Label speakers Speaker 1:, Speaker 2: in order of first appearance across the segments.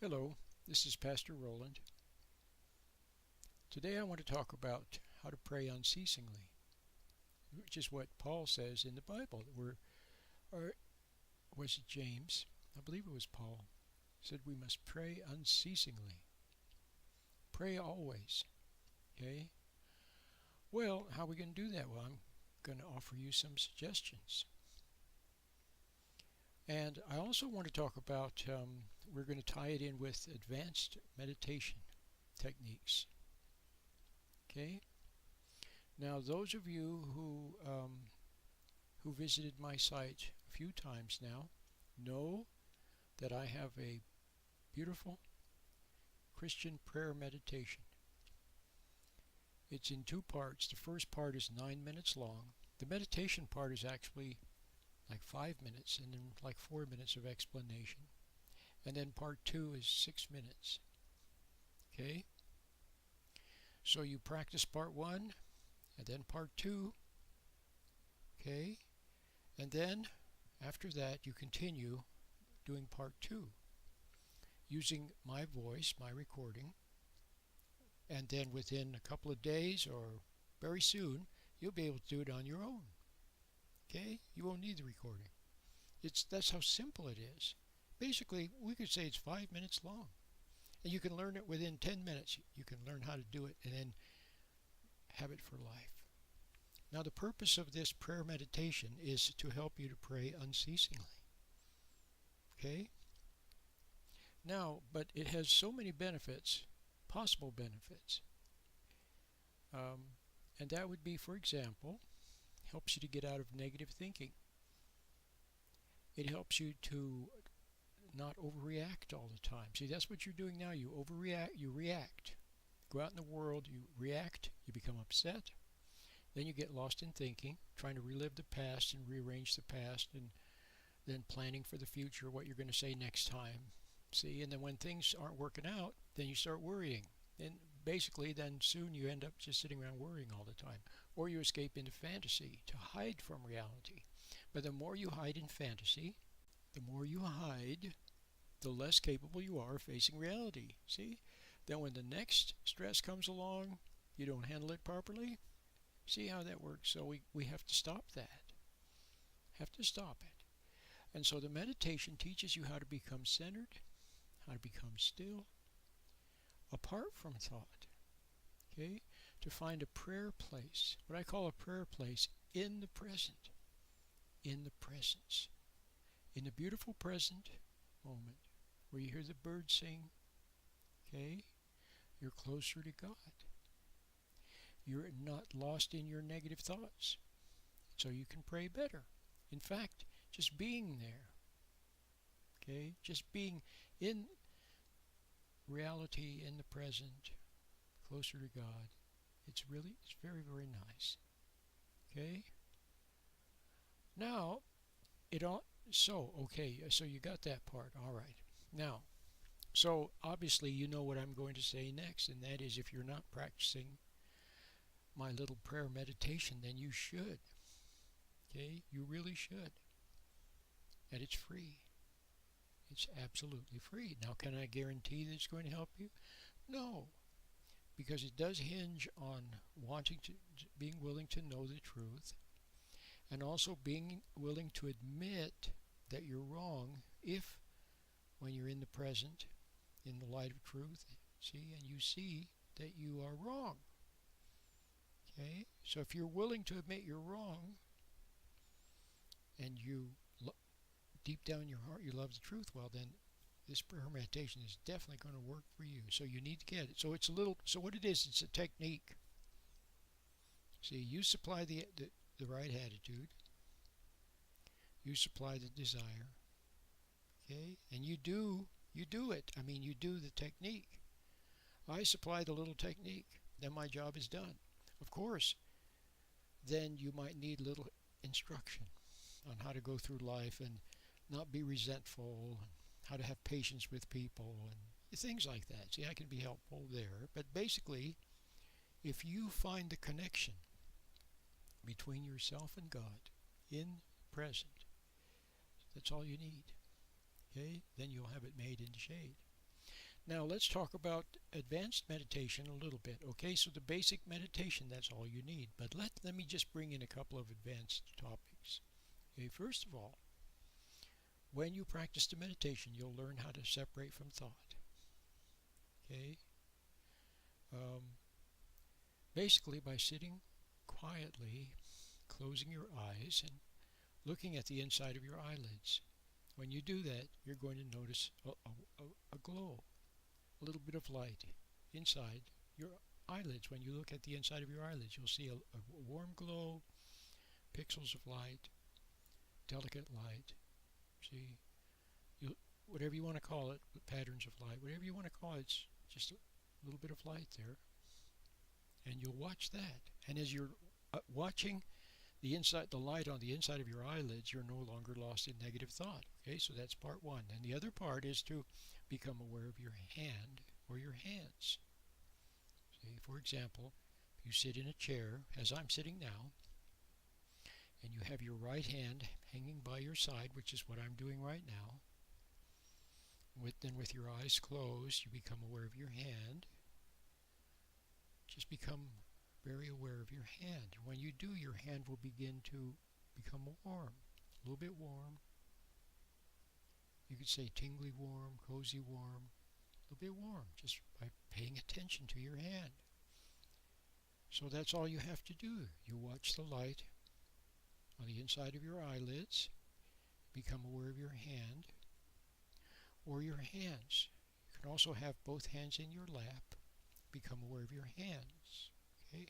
Speaker 1: Hello, this is Pastor Roland. Today I want to talk about how to pray unceasingly, which is what Paul says in the Bible. Or was it James? I believe it was Paul. Said we must pray unceasingly. Pray always. Okay? Well, how are we going to do that? Well, I'm going to offer you some suggestions. And I also want to talk about, we're going to tie it in with advanced meditation techniques. Okay? Now, those of you who visited my site a few times now know that I have a beautiful Christian prayer meditation. It's in two parts. The first part is 9 minutes long. The meditation part is actually like 5 minutes and then like 4 minutes of explanation. And then part 2 is 6 minutes. Okay? So you practice part 1 and then part 2. Okay? And then after that you continue doing part 2 using my voice, my recording, and then within a couple of days or very soon you'll be able to do it on your own. Okay? You won't need the recording. That's how simple it is. Basically, we could say it's 5 minutes long. And you can learn it within 10 minutes. You can learn how to do it and then have it for life. Now, the purpose of this prayer meditation is to help you to pray unceasingly. Okay? Now, but it has so many benefits, possible benefits. And that would be, for example, helps you to get out of negative thinking. It helps you to not overreact all the time. See, that's what you're doing now. You overreact, you react. Go out in the world, you react, you become upset. Then you get lost in thinking, trying to relive the past and rearrange the past, and then planning for the future, what you're going to say next time. See, and then when things aren't working out, then you start worrying. And basically, then soon you end up just sitting around worrying all the time. Or you escape into fantasy to hide from reality. But the more you hide in fantasy, the more you hide, the less capable you are of facing reality. See? Then when the next stress comes along, you don't handle it properly. See how that works? So we have to stop that. Have to stop it. And so the meditation teaches you how to become centered, how to become still, apart from thought. Okay? To find a prayer place, what I call a prayer place, in the present, in the presence, in the beautiful present moment where you hear the birds sing. Okay? You're closer to God. You're not lost in your negative thoughts, so you can pray better. In fact, just being there, okay, just being in reality, in the present, closer to God, it's very, very nice. Okay? Now, so you got that part, all right. Now, so obviously you know what I'm going to say next, and that is if you're not practicing my little prayer meditation, then you should. Okay? You really should. And it's free. It's absolutely free. Now, can I guarantee that it's going to help you? No. Because it does hinge on being willing to know the truth, and also being willing to admit that you're wrong if, when you're in the present, in the light of truth, and you see that you are wrong. Okay? So if you're willing to admit you're wrong, and deep down in your heart you love the truth, well then this prayer meditation is definitely going to work for you. So you need to get it. So what it is, it's a technique. See, you supply the right attitude. You supply the desire. Okay? And you do it. I mean, you do the technique. I supply the little technique. Then my job is done. Of course, then you might need a little instruction on how to go through life and not be resentful, and how to have patience with people, and things like that. See, I can be helpful there. But basically, if you find the connection between yourself and God in present, that's all you need. Okay? Then you'll have it made into shade. Now let's talk about advanced meditation a little bit. Okay, so the basic meditation, that's all you need. But let me just bring in a couple of advanced topics. Okay, first of all, when you practice the meditation, you'll learn how to separate from thought. Okay, um, basically by sitting quietly, closing your eyes, and looking at the inside of your eyelids. When you do that, you're going to notice a glow, a little bit of light inside your eyelids. When you look at the inside of your eyelids, you'll see a warm glow, pixels of light, delicate light. See, whatever you want to call it, patterns of light, whatever you want to call it, it's just a little bit of light there. And you'll watch that. And as you're watching the light on the inside of your eyelids, you're no longer lost in negative thought. Okay, so that's part one. And the other part is to become aware of your hand or your hands. See, for example, if you sit in a chair, as I'm sitting now, and you have your right hand hanging by your side, which is what I'm doing right now. Then with your eyes closed, you become aware of your hand. Just become very aware of your hand. When you do, your hand will begin to become warm, a little bit warm. You could say tingly warm, cozy warm, a little bit warm, just by paying attention to your hand. So that's all you have to do. You watch the light on the inside of your eyelids, become aware of your hand or your hands. You can also have both hands in your lap, become aware of your hands. Okay?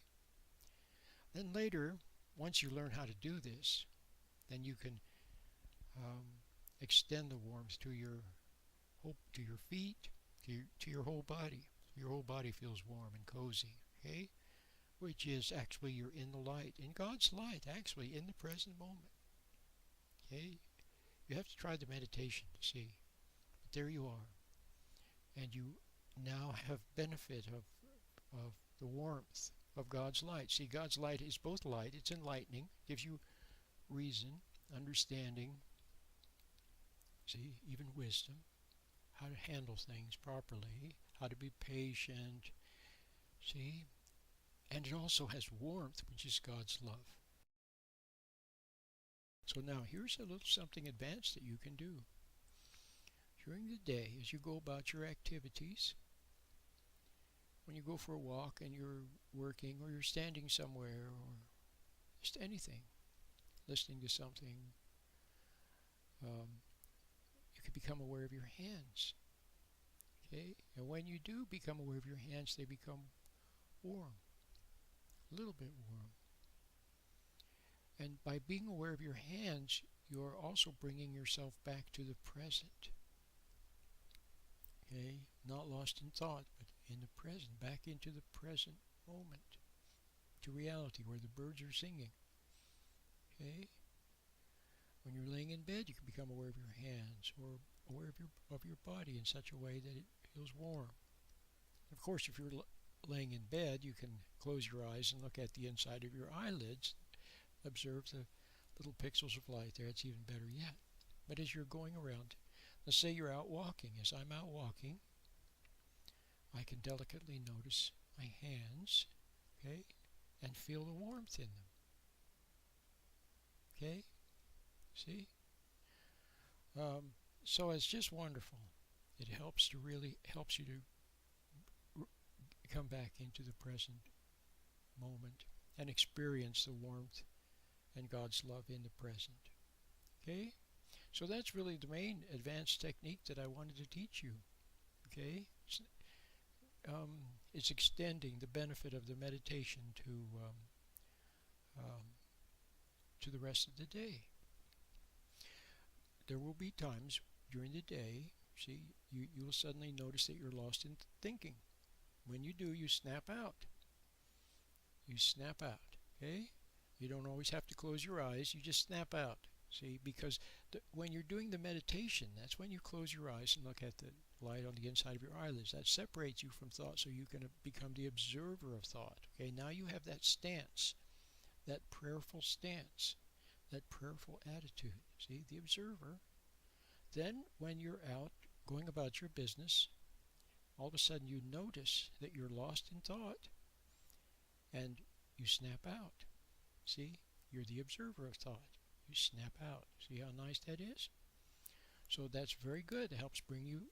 Speaker 1: Then later, once you learn how to do this, then you can extend the warmth to your feet, to your whole body. Your whole body feels warm and cozy. Okay? Which is actually you're in the light, in God's light, actually in the present moment. Okay? You have to try the meditation to see. But there you are. And you now have benefit of the warmth of God's light. See, God's light is both light, it's enlightening, gives you reason, understanding, see, even wisdom, how to handle things properly, how to be patient, see, and it also has warmth, which is God's love. So now here's a little something advanced that you can do. During the day, as you go about your activities, when you go for a walk and you're working or you're standing somewhere or just anything, listening to something, you can become aware of your hands. Okay? And when you do become aware of your hands, they become warm, a little bit warm. And by being aware of your hands, you are also bringing yourself back to the present. Okay? Not lost in thought, but in the present, back into the present moment, to reality where the birds are singing. Okay? When you're laying in bed, you can become aware of your hands or aware of your body in such a way that it feels warm. Of course, if you're laying in bed, you can close your eyes and look at the inside of your eyelids, observe the little pixels of light there. It's even better yet. But as you're going around, let's say you're out walking. As I'm out walking, I can delicately notice my hands, okay, and feel the warmth in them. Okay? See? So it's just wonderful. It helps you to come back into the present moment and experience the warmth and God's love in the present. Okay? So that's really the main advanced technique that I wanted to teach you. Okay? It's extending the benefit of the meditation to the rest of the day. There will be times during the day, see, you will suddenly notice that you're lost in thinking. When you do, you snap out. You snap out, okay? You don't always have to close your eyes, you just snap out. See, because when you're doing the meditation, that's when you close your eyes and look at the light on the inside of your eyelids. That separates you from thought so you can become the observer of thought. Okay, now you have that stance, that prayerful stance, that prayerful attitude. See, the observer. Then when you're out going about your business, all of a sudden you notice that you're lost in thought and you snap out. See, you're the observer of thought. You snap out. See how nice that is? So that's very good. It helps bring you,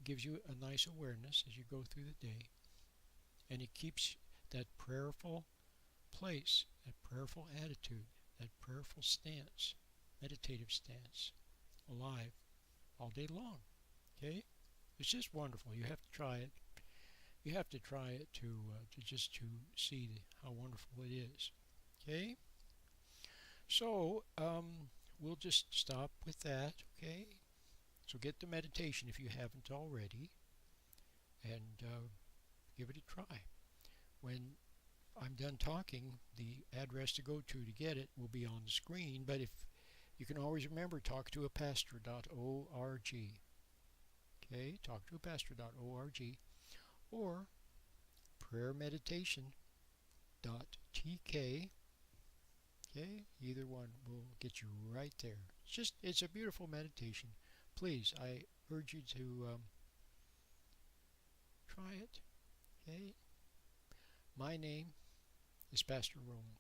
Speaker 1: gives you a nice awareness as you go through the day. And it keeps that prayerful place, that prayerful attitude, that prayerful stance, meditative stance, alive all day long. Okay? It's just wonderful. You have to try it. You have to try it to see how wonderful it is. Okay? So, we'll just stop with that. Okay? So get the meditation if you haven't already, and give it a try. When I'm done talking, the address to go to get it will be on the screen, but if you can always remember, talktoapastor.org. Okay, talktoapastor.org or prayermeditation.tk. Okay, either one will get you right there. It's a beautiful meditation. Please, I urge you to try it. Okay, my name is Pastor Roland.